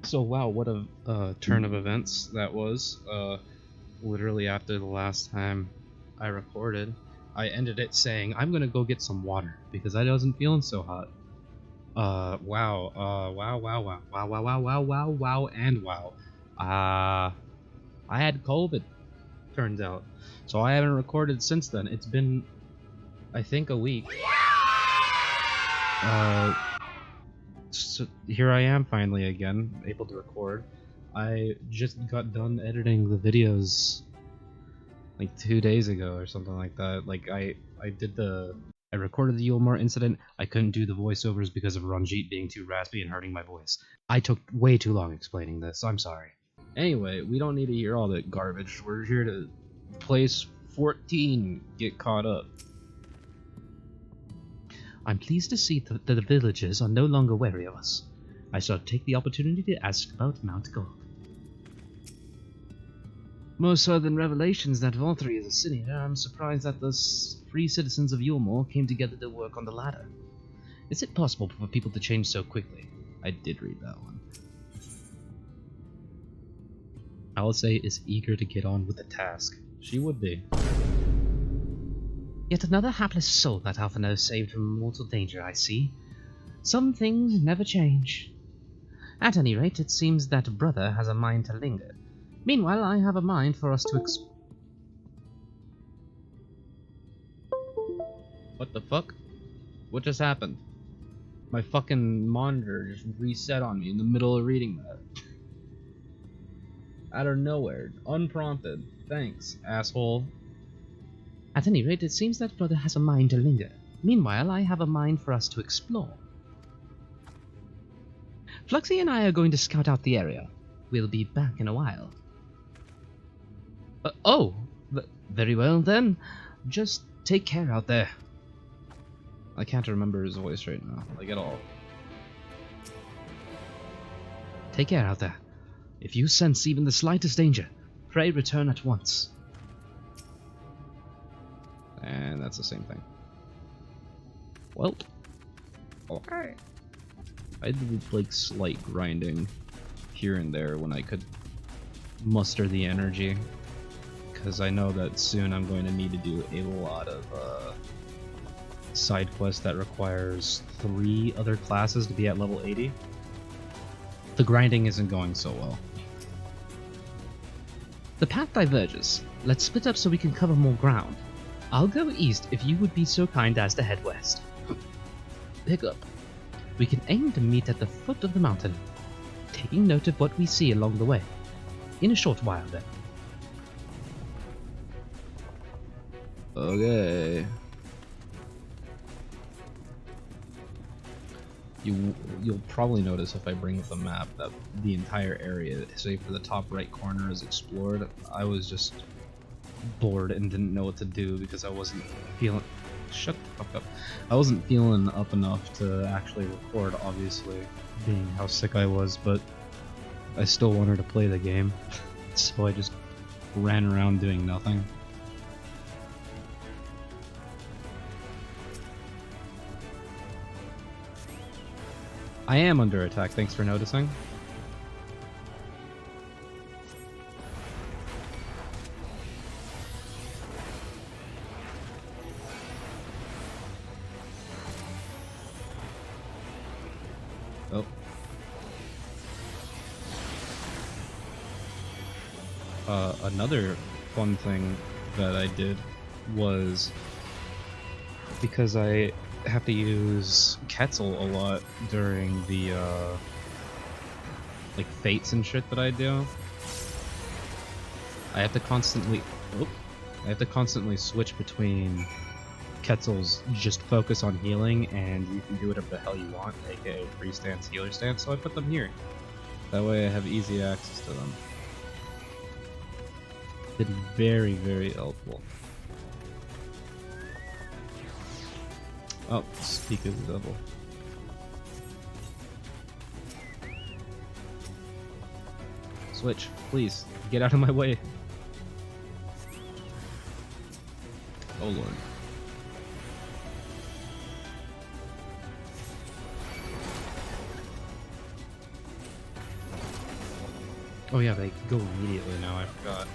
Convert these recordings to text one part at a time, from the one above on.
So wow, what a turn of events that was. Literally after the last time I recorded, I ended it saying I'm gonna go get some water because I wasn't feeling so hot. Wow. Wow, and wow. I had COVID, turns out. So I haven't recorded since then. It's been, I think, a week. So here I am finally again, able to record. I just got done editing the videos like 2 days ago or something like that. Like I recorded the Yulmore incident. I couldn't do the voiceovers because of Ranjit being too raspy and hurting my voice. I took way too long explaining this. I'm sorry. Anyway, we don't need to hear all that garbage. We're here to place 14 get caught up. I'm pleased to see that the villagers are no longer wary of us. I shall take the opportunity to ask about Mount Gold. More so than revelations that Valtteri is a city, I'm surprised that the free citizens of Yulmore came together to work on the ladder. Is it possible for people to change so quickly? I did read that one. Alice is eager to get on with the task. She would be. Yet another hapless soul that Alphino saved from mortal danger, I see. Some things never change. At any rate, it seems that brother has a mind to linger. Meanwhile, I have a mind for us to What the fuck? What just happened? My fucking monitor just reset on me in the middle of reading that. Out of nowhere. Unprompted. Thanks, asshole. At any rate, it seems that brother has a mind to linger. Meanwhile, I have a mind for us to explore. Fluxy and I are going to scout out the area. We'll be back in a while. Very well then. Just take care out there. I can't remember his voice right now, like at all. Take care out there. If you sense even the slightest danger, pray return at once. And that's the same thing. Well, okay. I did like slight grinding here and there when I could muster the energy, because I know that soon I'm going to need to do a lot of side quests that requires 3 other classes to be at level 80. The grinding isn't going so well. The path diverges. Let's split up so we can cover more ground. I'll go east if you would be so kind as to head west. Pick up. We can aim to meet at the foot of the mountain, taking note of what we see along the way. In a short while, then. Okay. You'll probably notice if I bring up the map that the entire area, save for the top right corner, is explored. I was just bored and didn't know what to do because I wasn't feeling... Shut the fuck up. I wasn't feeling up enough to actually record, obviously, being how sick I was, but I still wanted to play the game, so I just ran around doing nothing. I am under attack, thanks for noticing. Oh. Another fun thing that I did was, because I have to use Quetzal a lot during the like fates and shit that I do. I have to constantly switch between Quetzal's just focus on healing and you can do whatever the hell you want, aka free stance, healer stance, so I put them here. That way I have easy access to them. It's very, very helpful. Oh, speak of the devil. Switch, please. Get out of my way. Oh lord. Oh yeah, they go immediately now, I forgot.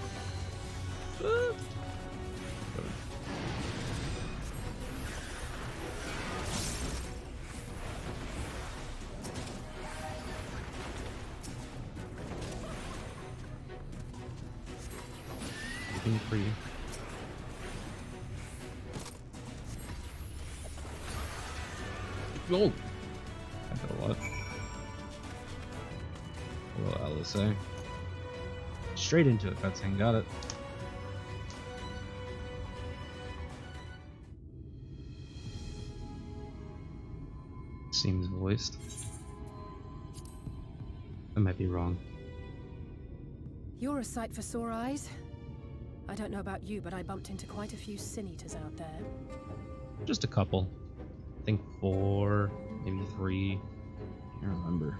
Being free. Oh! I did a lot. Well, LSA. Straight into it, cutscene, got it. Seems voiced. I might be wrong. You're a sight for sore eyes. I don't know about you, but I bumped into quite a few sin eaters out there. Just a couple. I think 4, maybe 3. I can't remember.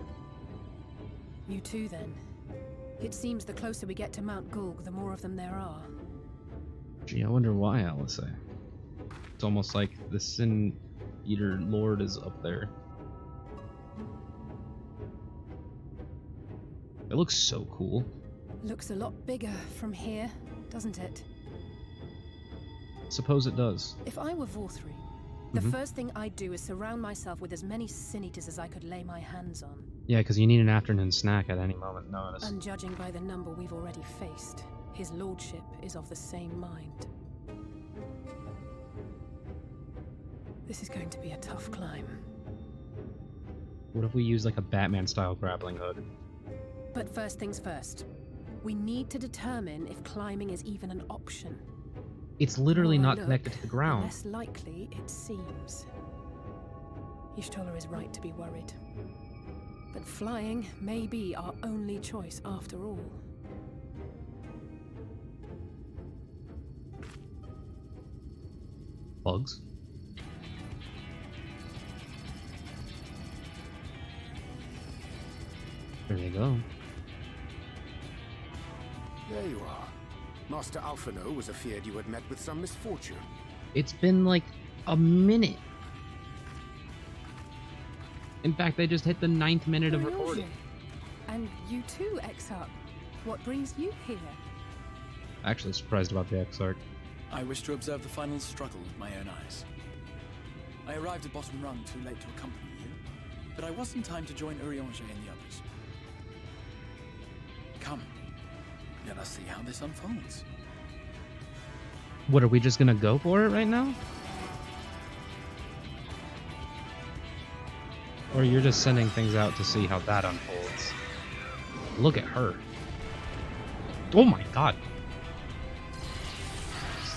You too, then. It seems the closer we get to Mount Gulg, the more of them there are. Gee, I wonder why, LSA. It's almost like the Sin Eater Lord is up there. It looks so cool. Looks a lot bigger from here, doesn't it? Suppose it does. If I were Vorthri, the first thing I'd do is surround myself with as many sin eaters as I could lay my hands on. Yeah, because you need an afternoon snack at any moment notice. And judging by the number we've already faced, his lordship is of the same mind. This is going to be a tough climb. What if we use like a Batman-style grappling hook? But first things first. We need to determine if climbing is even an option. It's literally The more I not look, connected to the ground. The less likely it seems. Y'shtola is right to be worried. But flying may be our only choice after all. Bugs? There they go. There you are. Master Alphino was afeard you had met with some misfortune. It's been like a minute. In fact, they just hit the 9th minute of recording. And you too, Exarch. What brings you here? Actually surprised about the Exarch. I wish to observe the final struggle with my own eyes. I arrived at Bottom Rung too late to accompany you, but I was in time to join Urianger and the others. Come, let us see how this unfolds. What, are we just gonna go for it right now? Or you're just sending things out to see how that unfolds? Look at her. Oh my god.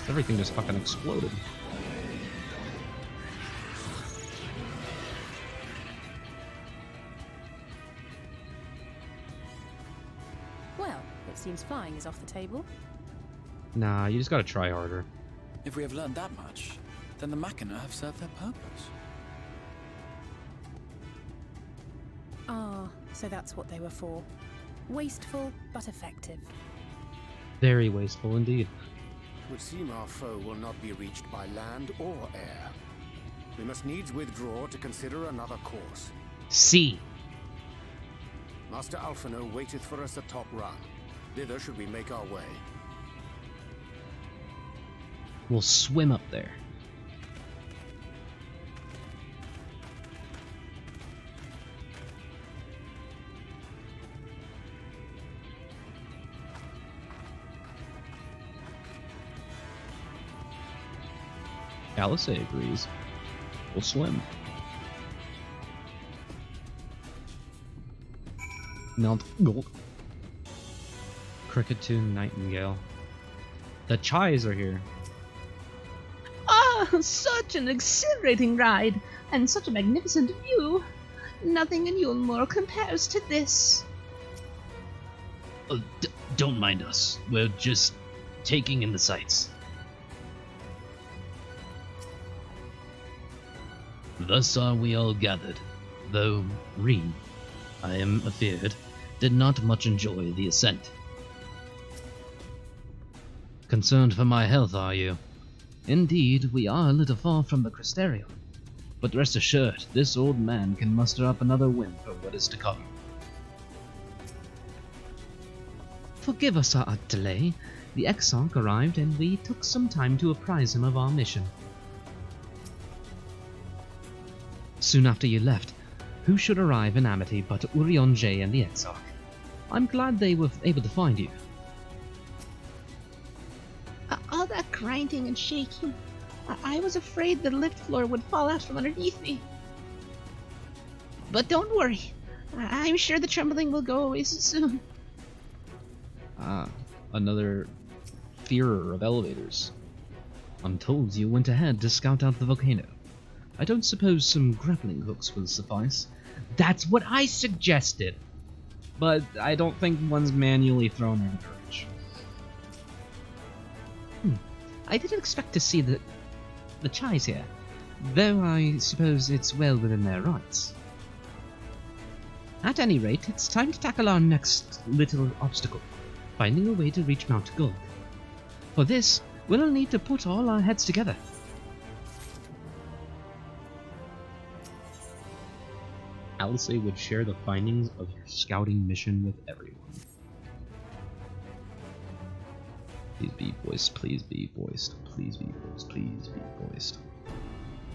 Everything just fucking exploded. Well, it seems flying is off the table. Nah, you just gotta try harder. If we have learned that much, then the Machina have served their purpose. Ah, so that's what they were for. Wasteful, but effective. Very wasteful indeed. It would seem our foe will not be reached by land or air. We must needs withdraw to consider another course. See. Master Alphino waiteth for us at Top Rung. Thither should we make our way. We'll swim up there. Alice agrees. We'll swim. Mount Gulg. Cricketune Nightingale. The Chais are here. Ah, such an exhilarating ride, and such a magnificent view. Nothing in Yulmore compares to this. Don't mind us. We're just taking in the sights. Thus are we all gathered, though Reen, I am afeard, did not much enjoy the ascent. Concerned for my health, are you? Indeed, we are a little far from the Crystarium, but rest assured, this old man can muster up another win for what is to come. Forgive us our delay. The Exarch arrived and we took some time to apprise him of our mission. Soon after you left, who should arrive in Amity but Urion J and the Exarch? I'm glad they were able to find you. All that grinding and shaking. I was afraid the lift floor would fall out from underneath me. But don't worry. I'm sure the trembling will go away soon. Ah, another fearer of elevators. I'm told you went ahead to scout out the volcano. I don't suppose some grappling hooks will suffice. That's what I suggested! But I don't think one's manually thrown in courage. I didn't expect to see the Chais here, though I suppose it's well within their rights. At any rate, it's time to tackle our next little obstacle, finding a way to reach Mount Gulg. For this, we'll need to put all our heads together. Alice would share the findings of your scouting mission with everyone. Please be voiced, please be voiced, please be voiced, please be voiced.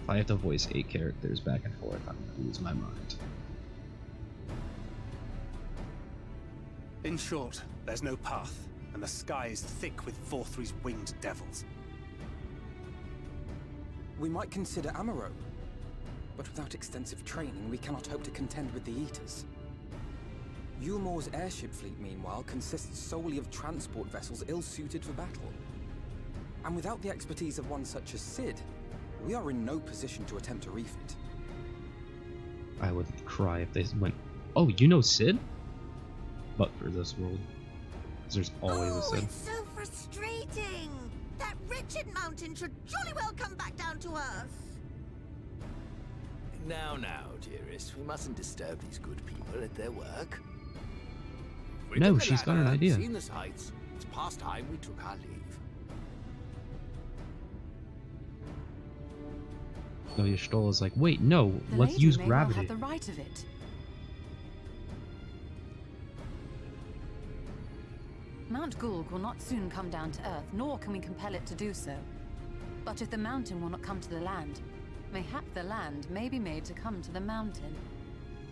If I have to voice 8 characters back and forth, I'm gonna lose my mind. In short, there's no path, and the sky is thick with Vorthry's winged devils. We might consider Amaro, but without extensive training, we cannot hope to contend with the Eaters. Yulmore's airship fleet, meanwhile, consists solely of transport vessels ill-suited for battle. And without the expertise of one such as Sid, we are in no position to attempt a refit. I would cry if they went, oh, you know Sid? But for this world, 'cause there's always a Sid. It's so frustrating! That wretched mountain should jolly well come back down to earth! Now, dearest, we mustn't disturb these good people at their work. No, she's got an idea. Seen the sights. It's past time we took our leave. No, Yashtol is like, wait, no, The let's lady use may gravity. well have the right of it. Mount Gulg will not soon come down to Earth, nor can we compel it to do so. But if the mountain will not come to the land, mayhap the land may be made to come to the mountain.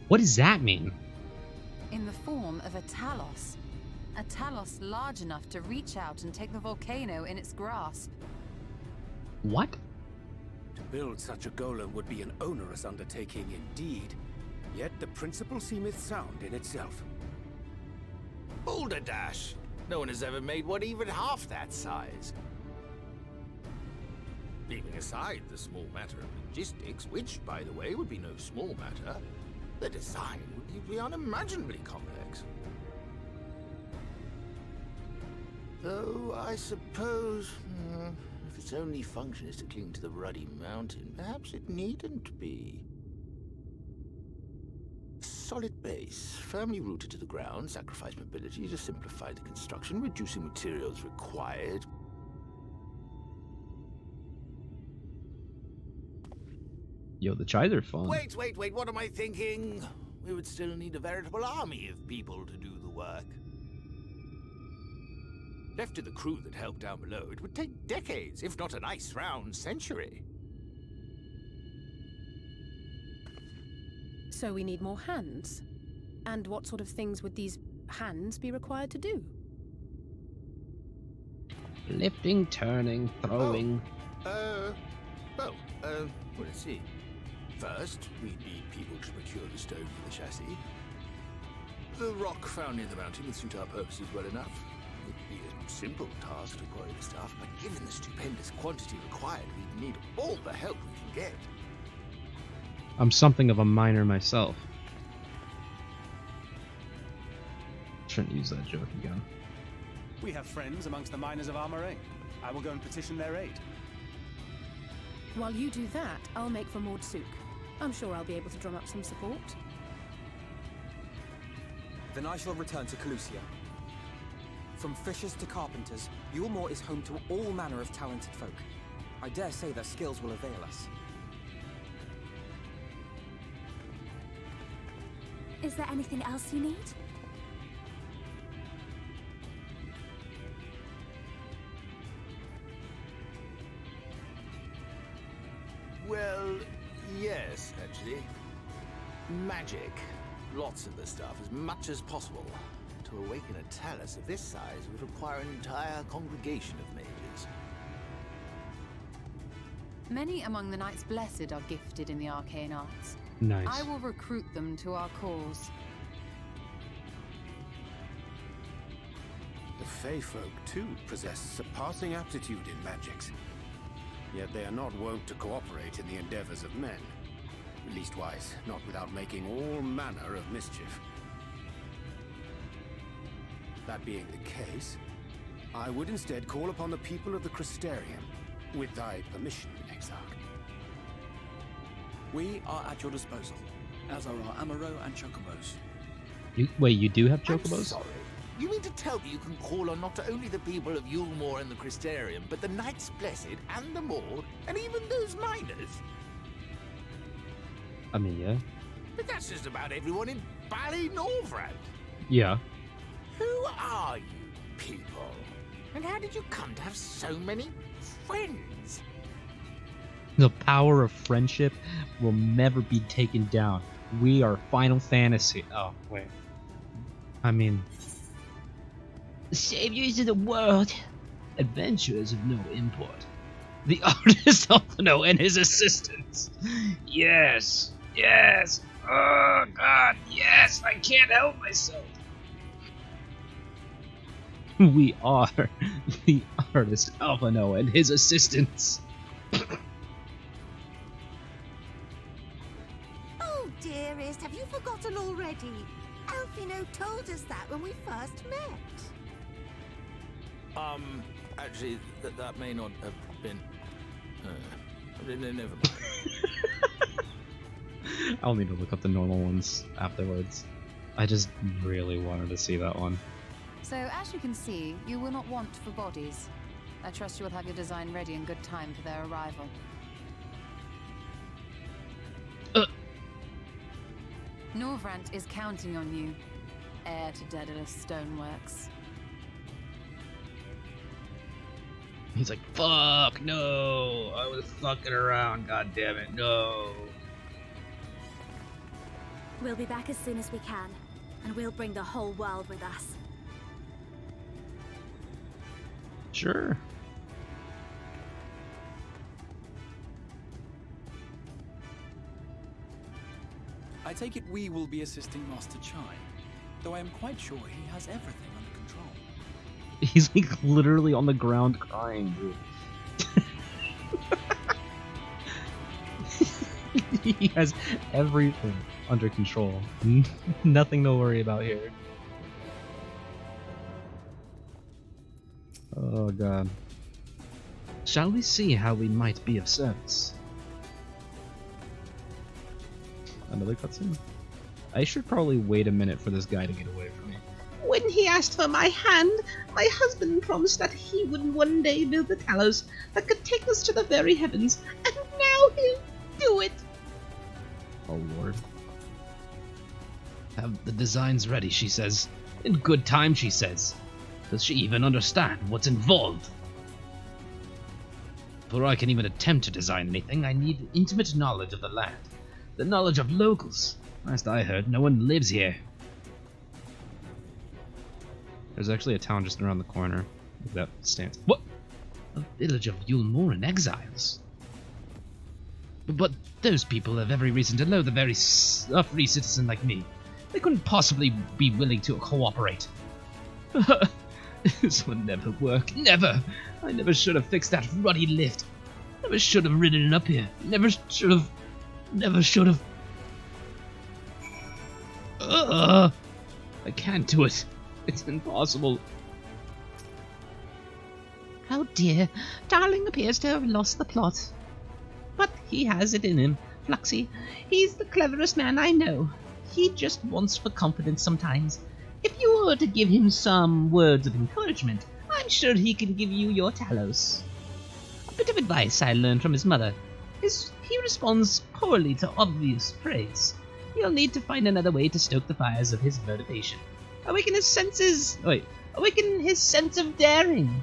What does that mean? In the form of a Talos. A Talos large enough to reach out and take the volcano in its grasp. What? To build such a golem would be an onerous undertaking indeed. Yet the principle seemeth sound in itself. Balderdash! No one has ever made one even half that size. Leaving aside the small matter of logistics, which, by the way, would be no small matter, the design would be unimaginably complex. Though, I suppose, if its only function is to cling to the ruddy mountain, perhaps it needn't be. Solid base, firmly rooted to the ground, sacrifice mobility to simplify the construction, reducing materials required. Yo, the Chais are fun. Wait, what am I thinking? We would still need a veritable army of people to do the work. Left to the crew that helped down below, it would take decades, if not a nice round century. So we need more hands. And what sort of things would these hands be required to do? Lifting, turning, throwing. Let's see. First, we'd need people to procure the stone for the chassis. The rock found near the mountain would suit our purposes well enough. It'd be a simple task to quarry the stuff, but given the stupendous quantity required, we'd need all the help we can get. I'm something of a miner myself. Shouldn't use that joke again. We have friends amongst the miners of Armoray. I will go and petition their aid. While you do that, I'll make for Maud Sook. I'm sure I'll be able to drum up some support. Then I shall return to Calusia. From fishers to carpenters, Yulmore is home to all manner of talented folk. I dare say their skills will avail us. Is there anything else you need? magic. Lots of the stuff, as much as possible. To awaken a talus of this size would require an entire congregation of mages. Many among the Knights Blessed are gifted in the arcane arts. Nice. I will recruit them to our cause. The Fey folk, too, possess surpassing aptitude in magics. Yet they are not wont to cooperate in the endeavors of men. Leastwise, not without making all manner of mischief. That being the case, I would instead call upon the people of the Crystarium, with thy permission, Exarch. We are at your disposal, as are our Amaro and Chocobos. Wait, you do have I'm chocobos? sorry. You mean to tell me you can call on not only the people of Yulmore and the Crystarium, but the Knights Blessed and the Maud, and even those miners? I mean, yeah. But that's just about everyone in Ballynorvrand. Yeah. Who are you people? And how did you come to have so many friends? The power of friendship will never be taken down. We are Final Fantasy. Oh, wait. I mean... The saviors of the world. Adventurers of no import. The artist Alphino and his assistants. Yes. Yes. Oh, God. Yes. I can't help myself. We are the artist Alphino and his assistants. Oh, dearest, have you forgotten already? Alphino told us that when we first met. Actually, that may not have been... never mind. I'll need to look up the normal ones afterwards. I just really wanted to see that one. So, as you can see, you will not want for bodies. I trust you will have your design ready in good time for their arrival. Norvrant is counting on you, heir to Daedalus Stoneworks. He's like, fuck, no. I was fucking around, god damn it, no. We'll be back as soon as we can, and we'll bring the whole world with us. Sure. I take it we will be assisting Master Chai, though I am quite sure he has everything under control. He's like literally on the ground crying, dude. He has everything under control. Nothing to worry about here. Oh god. Shall we see how we might be of service? Another cutscene? I should probably wait a minute for this guy to get away from me. When he asked for my hand, my husband promised that he would one day build the talos that could take us to the very heavens, and now he'll do it! Oh lord. Have the designs ready, she says. In good time, she says. Does she even understand what's involved? Before I can even attempt to design anything, I need intimate knowledge of the land. The knowledge of locals. Last I heard, no one lives here. There's actually a town just around the corner. That stands. What? A village of Yulmoran exiles. But those people have every reason to know the very a free citizen like me. They couldn't possibly be willing to cooperate. This would never work. Never! I never should have fixed that ruddy lift. Never should have ridden it up here. Never should have. Never should have. I can't do it. It's impossible. Oh dear, Darling appears to have lost the plot. But he has it in him, Fluxy. He's the cleverest man I know. He just wants for confidence sometimes. If you were to give him some words of encouragement, I'm sure he can give you your talos. A bit of advice I learned from his mother is he responds poorly to obvious praise. You'll need to find another way to stoke the fires of his motivation. Awaken his senses. Awaken his sense of daring.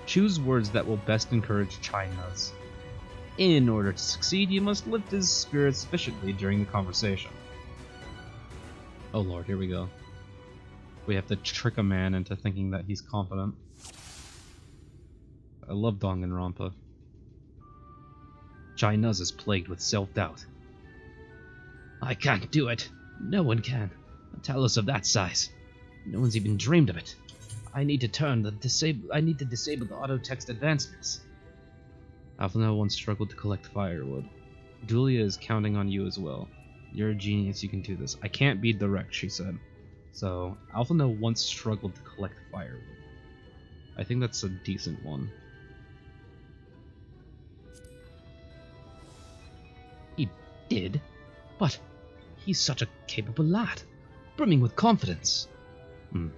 Choose words that will best encourage China's. In order to succeed, you must lift his spirits sufficiently during the conversation. Oh lord, here we go. We have to trick a man into thinking that he's confident. I love Danganronpa. Chai Nuz is plagued with self-doubt. I can't do it. No one can. A Talos of that size. No one's even dreamed of it. I need to disable the auto-text advancements. Alphinaud once struggled to collect firewood. Julia is counting on you as well. You're a genius, you can do this. I can't be direct, she said. So, Alphinaud once struggled to collect firewood. I think that's a decent one. He did? But he's such a capable lad, brimming with confidence. I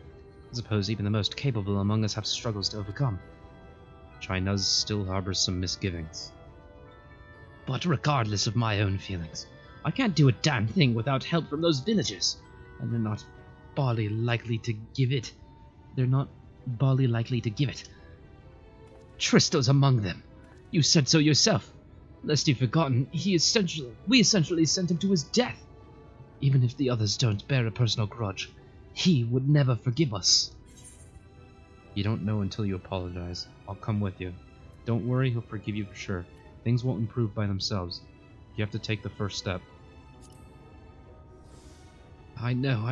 suppose even the most capable among us have struggles to overcome. Chai Nuz still harbors some misgivings. But regardless of my own feelings, I can't do a damn thing without help from those villagers, and they're not barely likely to give it. Tristo's among them. You said so yourself. Lest you've forgotten, we essentially sent him to his death. Even if the others don't bear a personal grudge, he would never forgive us. You don't know until you apologize. I'll come with you. Don't worry, he'll forgive you for sure. Things won't improve by themselves. You have to take the first step. I know.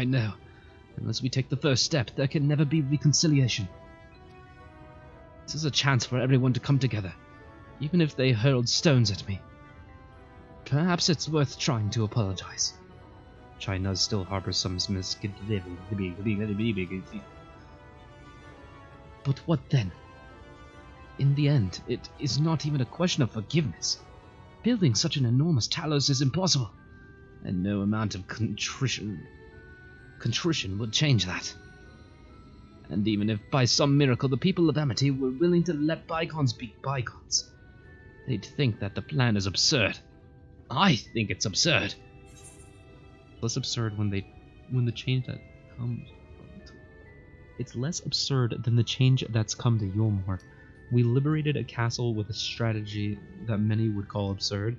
Unless we take the first step, there can never be reconciliation. This is a chance for everyone to come together, even if they hurled stones at me. Perhaps it's worth trying to apologize. Chai Nuz still harbors some misgivings. But what then? In the end, it is not even a question of forgiveness. Building such an enormous Talos is impossible, and no amount of contrition would change that. And even if by some miracle the people of Amity were willing to let bygones be bygones, they'd think that the plan is absurd. I think it's absurd. Less absurd when the change that comes. It's less absurd than the change that's come to Yulmore. We liberated a castle with a strategy that many would call absurd.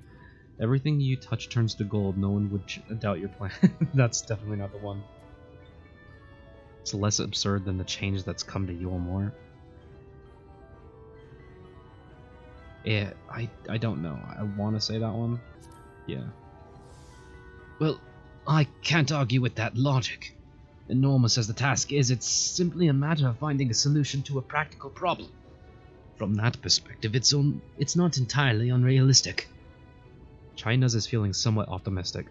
Everything you touch turns to gold. No one would doubt your plan. That's definitely not the one. It's less absurd than the change that's come to Yulmore. Yeah, I don't know. I want to say that one. Yeah. Well, I can't argue with that logic. Enormous as the task is, it's simply a matter of finding a solution to a practical problem. From that perspective, it's not entirely unrealistic. Chai Nuz is feeling somewhat optimistic.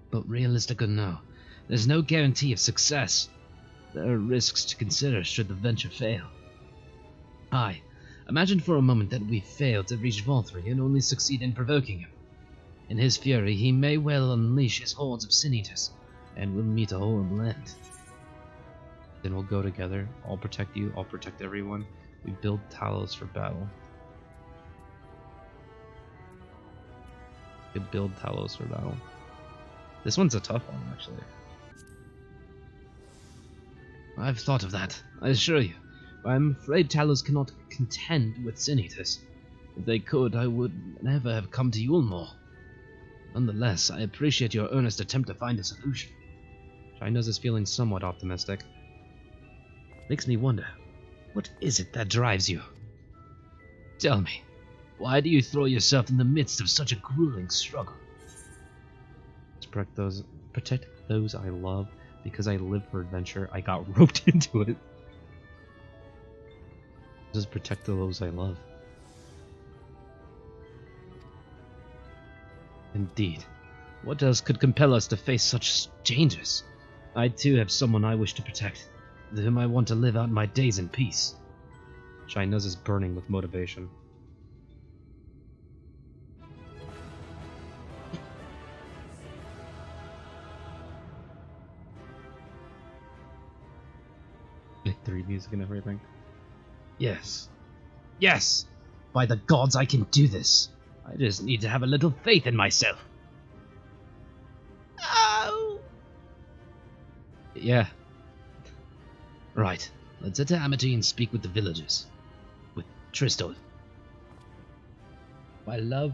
But realistic or no, there's no guarantee of success. There are risks to consider should the venture fail. Imagine for a moment that we fail to reach Volthree and only succeed in provoking him. In his fury, he may well unleash his hordes of Sin Eaters, and we'll meet a horrible end. Then we'll go together. I'll protect you, I'll protect everyone. We build Talos for battle. We build Talos for battle. This one's a tough one, actually. I've thought of that, I assure you. I'm afraid Talos cannot contend with Sin Eaters. If they could, I would never have come to Yulmore. Nonetheless, I appreciate your earnest attempt to find a solution. Chai Nuz is feeling somewhat optimistic. Makes me wonder, what is it that drives you? Tell me, why do you throw yourself in the midst of such a grueling struggle? To protect those I love, because I live for adventure. I got roped into it. Just protect those I love. Indeed. What else could compel us to face such dangers? I too have someone I wish to protect, with whom I want to live out my days in peace. Chai Nuz is burning with motivation. Victory music and everything. Yes. Yes! By the gods, I can do this. I just need to have a little faith in myself. Oh! Yeah. Right. Let's head to Amity and speak with the villagers. With Tristo. My love,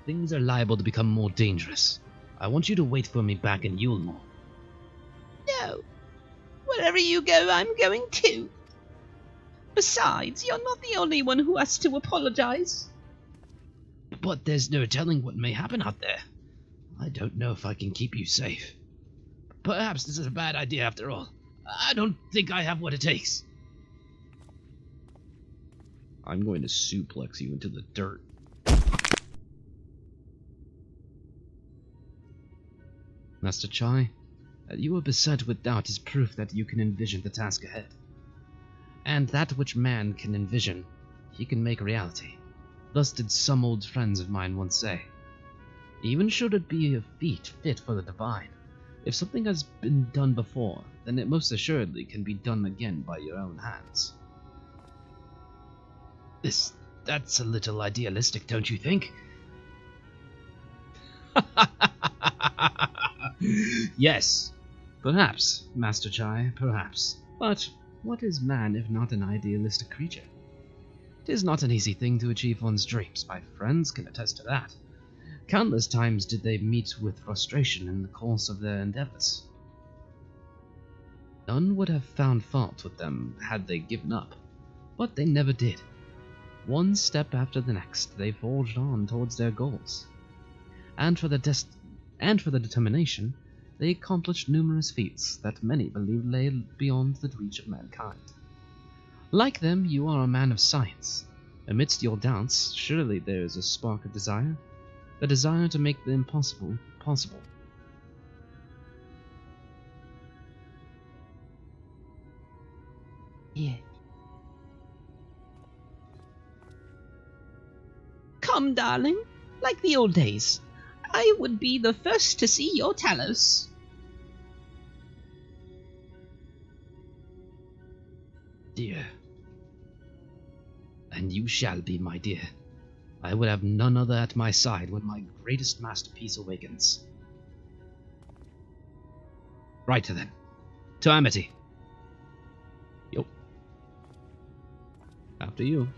things are liable to become more dangerous. I want you to wait for me back in Yulmore. No. Wherever you go, I'm going too. Besides, you're not the only one who has to apologize. But there's no telling what may happen out there. I don't know if I can keep you safe. Perhaps this is a bad idea after all. I don't think I have what it takes. I'm going to suplex you into the dirt. Master Chai, that you are beset with doubt is proof that you can envision the task ahead. And that which man can envision, he can make reality. Thus did some old friends of mine once say. Even should it be a feat fit for the divine, if something has been done before, then it most assuredly can be done again by your own hands. That's a little idealistic, don't you think? Yes, perhaps, Master Chai, perhaps. But what is man if not an idealistic creature? It is not an easy thing to achieve one's dreams, my friends can attest to that. Countless times did they meet with frustration in the course of their endeavors. None would have found fault with them had they given up, but they never did. One step after the next, they forged on towards their goals. And for the determination, they accomplished numerous feats that many believed lay beyond the reach of mankind. Like them, you are a man of science. Amidst your doubts, surely there is a spark of desire, a desire to make the impossible possible. Yeah. Come, darling, like the old days. I would be the first to see your Talos. Dear. And you shall be, my dear. I would have none other at my side when my greatest masterpiece awakens. Right then. To Amity. Yup. After you.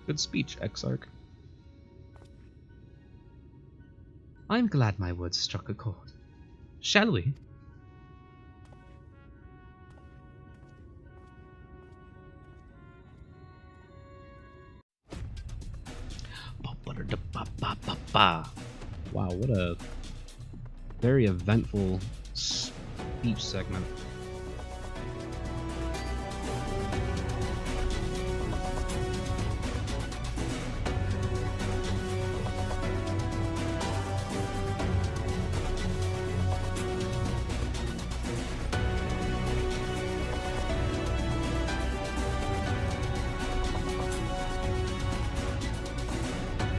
Good speech, Exarch. I'm glad my words struck a chord. Shall we? Wow, what a very eventful speech segment.